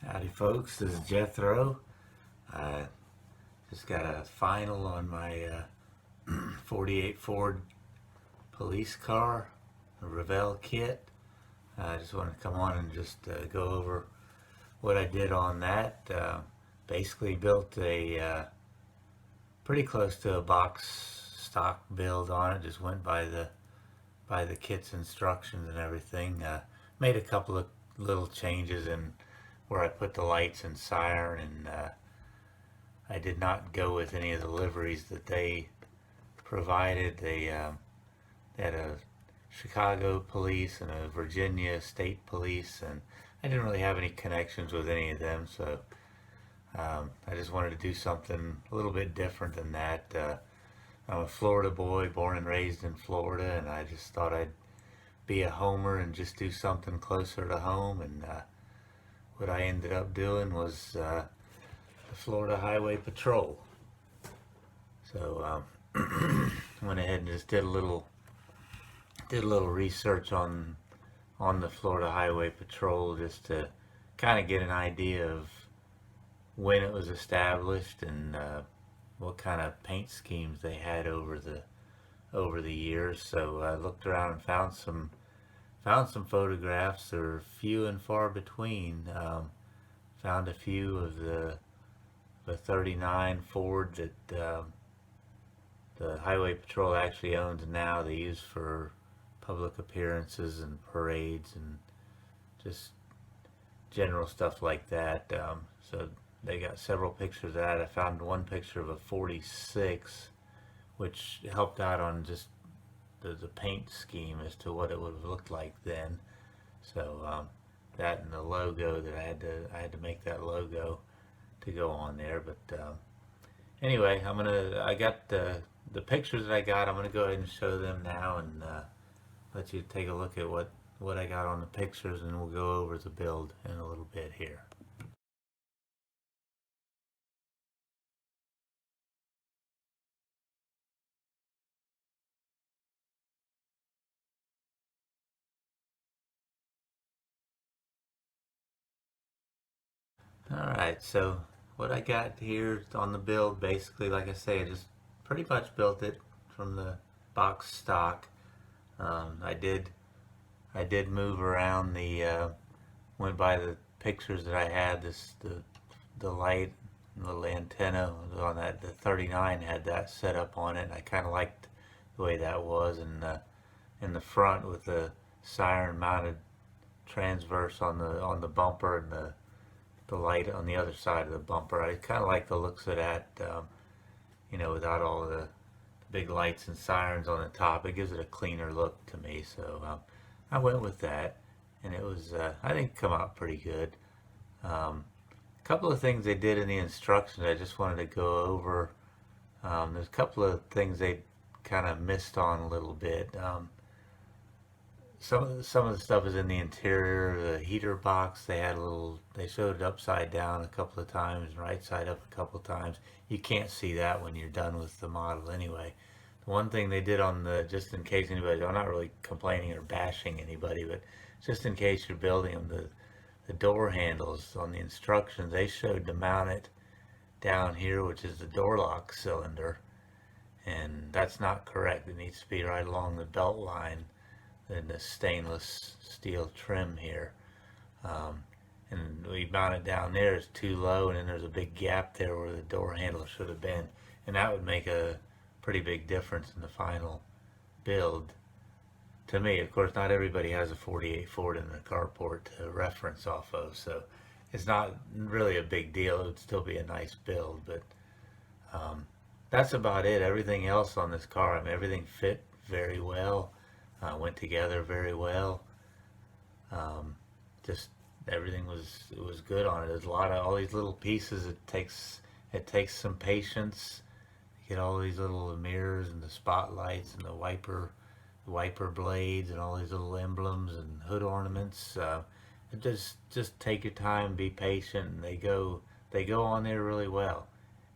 Howdy folks, this is Jethro. I just got a final on my 48 Ford police car, a Revell kit. I just wanted to come on and just go over what I did on that. Basically built a pretty close to a box stock build on it. Just went by the kit's instructions and everything. Made a couple of little changes in where I put the lights and siren, and I did not go with any of the liveries that they provided. They had a Chicago police and a Virginia state police, and I didn't really have any connections with any of them, so I just wanted to do something a little bit different than that. I'm a Florida boy, born and raised in Florida, and I just thought I'd be a homer and just do something closer to home. And what I ended up doing was the Florida Highway Patrol. So went ahead and just did a little research on the Florida Highway Patrol, just to kind of get an idea of when it was established and what kind of paint schemes they had over the years. So I looked around and found some photographs. They're few and far between. Found a few of the 39 Ford that the Highway Patrol actually owns now. They use for public appearances and parades and just general stuff like that. So they got several pictures of that. I found one picture of a 46, which helped out on just the paint scheme as to what it would have looked like then. So that and the logo, that I had to make that logo to go on there. But anyway, I got the pictures that I got. I'm gonna go ahead and show them now, and let you take a look at what I got on the pictures, and we'll go over the build in a little bit here. Alright, so what I got here on the build, basically, like I say, I just pretty much built it from the box stock. I did move around went by the pictures that I had. The light, little antenna on that. The 39 had that set up on it. I kind of liked the way that was, and in the front with the siren mounted transverse on the bumper, and the light on the other side of the bumper. I kind of like the looks of that, without all the big lights and sirens on the top. It gives it a cleaner look to me. So I went with that, and it was, I think, come out pretty good. A couple of things they did in the instructions I just wanted to go over. There's a couple of things they kind of missed on a little bit. Some of the stuff is in the interior. The heater box, they showed it upside down a couple of times and right side up a couple of times. You can't see that when you're done with the model anyway. The one thing they did on just in case anybody, I'm not really complaining or bashing anybody, but just in case you're building them, the door handles on the instructions, they showed to mount it down here, which is the door lock cylinder, and that's not correct. It needs to be right along the belt line in the stainless steel trim here. And we mount it down there, it's too low, and then there's a big gap there where the door handle should have been, and that would make a pretty big difference in the final build to me. Of course, not everybody has a 48 Ford in their carport to reference off of, so it's not really a big deal. It would still be a nice build, but that's about it. Everything else on this car, everything fit very well, went together very well. Just everything was good on it. There's a lot of all these little pieces. It takes some patience to get all these little mirrors and the spotlights and the wiper blades and all these little emblems and hood ornaments. Just take your time, be patient, and they go on there really well.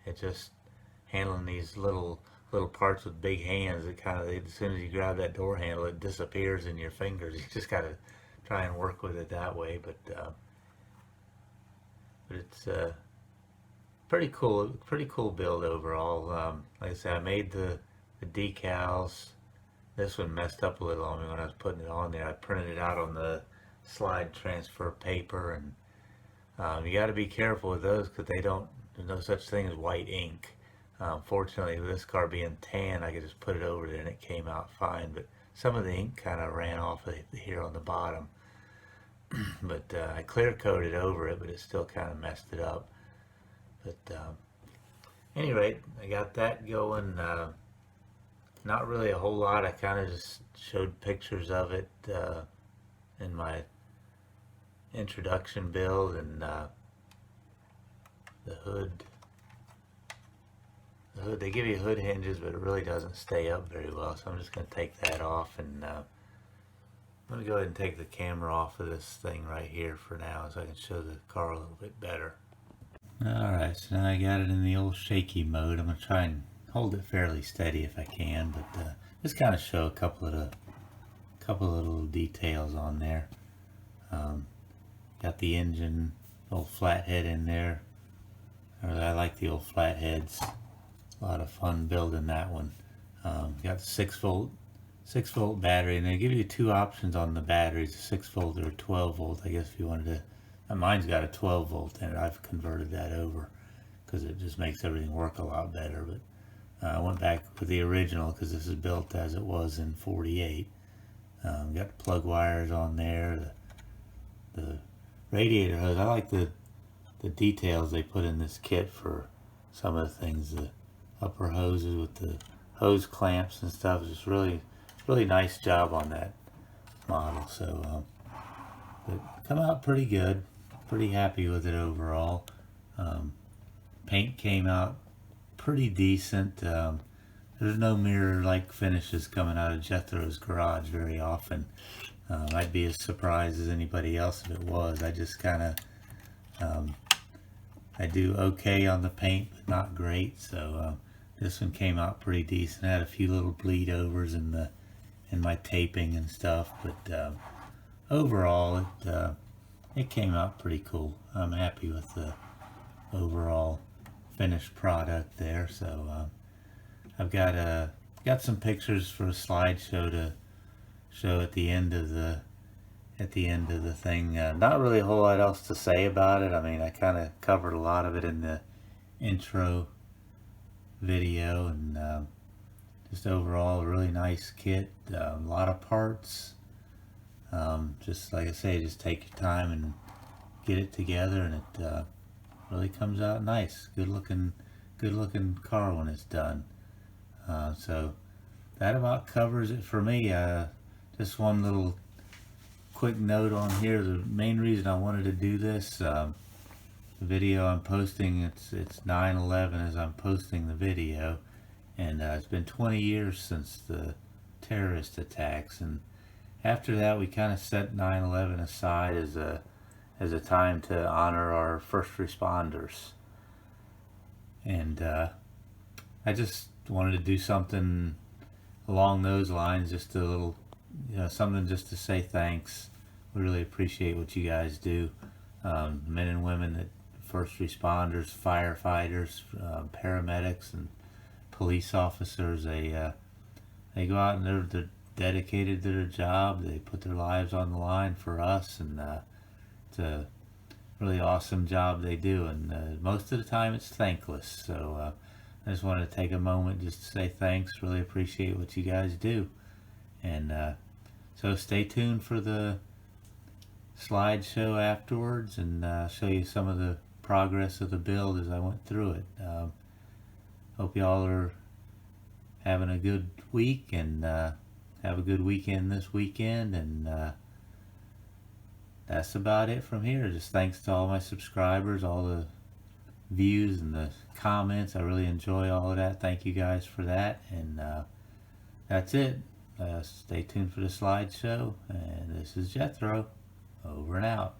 It just handling these little parts with big hands. It kind of, as soon as you grab that door handle, it disappears in your fingers. You just got to try and work with it that way. But it's pretty cool build overall. Like I said, I made the decals. This one messed up a little on me when I was putting it on there. I printed it out on the slide transfer paper, and you got to be careful with those because there's no such thing as white ink. Fortunately, with this car being tan, I could just put it over there and it came out fine. But some of the ink kind of ran off of here on the bottom. But I clear coated over it, but it still kind of messed it up. But any rate, I got that going. Not really a whole lot. I kind of just showed pictures of it in my introduction build, and the hood. They give you hood hinges, but it really doesn't stay up very well, so I'm just going to take that off, and I'm going to go ahead and take the camera off of this thing right here for now so I can show the car a little bit better. Alright, so now I got it in the old shaky mode. I'm going to try and hold it fairly steady if I can, but just kind of show a couple of little details on there. Got the engine, old flathead in there. I like the old flatheads. A lot of fun building that one. Got the 6 volt battery, and they give you two options on the batteries: a 6 volt or a 12 volt. I guess if you wanted to, mine's got a 12 volt in it. I've converted that over because it just makes everything work a lot better. But I went back with the original because this is built as it was in 48. Got the plug wires on there. The radiator hose. I like the details they put in this kit for some of the things. The upper hoses with the hose clamps and stuff. Just really nice job on that model. So but come out pretty good. Pretty happy with it overall. Paint came out pretty decent. There's no mirror-like finishes coming out of Jethro's garage very often. I'd be as surprised as anybody else if it was. I just kind of I do okay on the paint, but not great. So this one came out pretty decent. I had a few little bleed overs in my taping and stuff, but overall it came out pretty cool. I'm happy with the overall finished product there. So I've got some pictures for a slideshow to show at the end of the thing. Not really a whole lot else to say about it. I mean, I kind of covered a lot of it in the intro video, and just overall a really nice kit. A lot of parts. Just like I say, just take your time and get it together, and it really comes out nice. Good looking car when it's done. So that about covers it for me. Just one little quick note on here. The main reason I wanted to do this, the video I'm posting, it's 9/11 as I'm posting the video, and it's been 20 years since the terrorist attacks, and after that we kind of set 9/11 aside as a time to honor our first responders, and I just wanted to do something along those lines, just a little, something just to say thanks. We really appreciate what you guys do. Men and women, that first responders, firefighters, paramedics, and police officers, they go out and they're dedicated to their job. They put their lives on the line for us, and it's a really awesome job they do, and most of the time it's thankless. So I just wanted to take a moment just to say thanks. Really appreciate what you guys do. And so stay tuned for the slideshow afterwards, and show you some of the progress of the build as I went through it. Hope y'all are having a good week, and have a good weekend this weekend, and that's about it from here. Just thanks to all my subscribers, all the views and the comments. I really enjoy all of that. Thank you guys for that, and that's it. Stay tuned for the slideshow, and this is Jethro, over and out.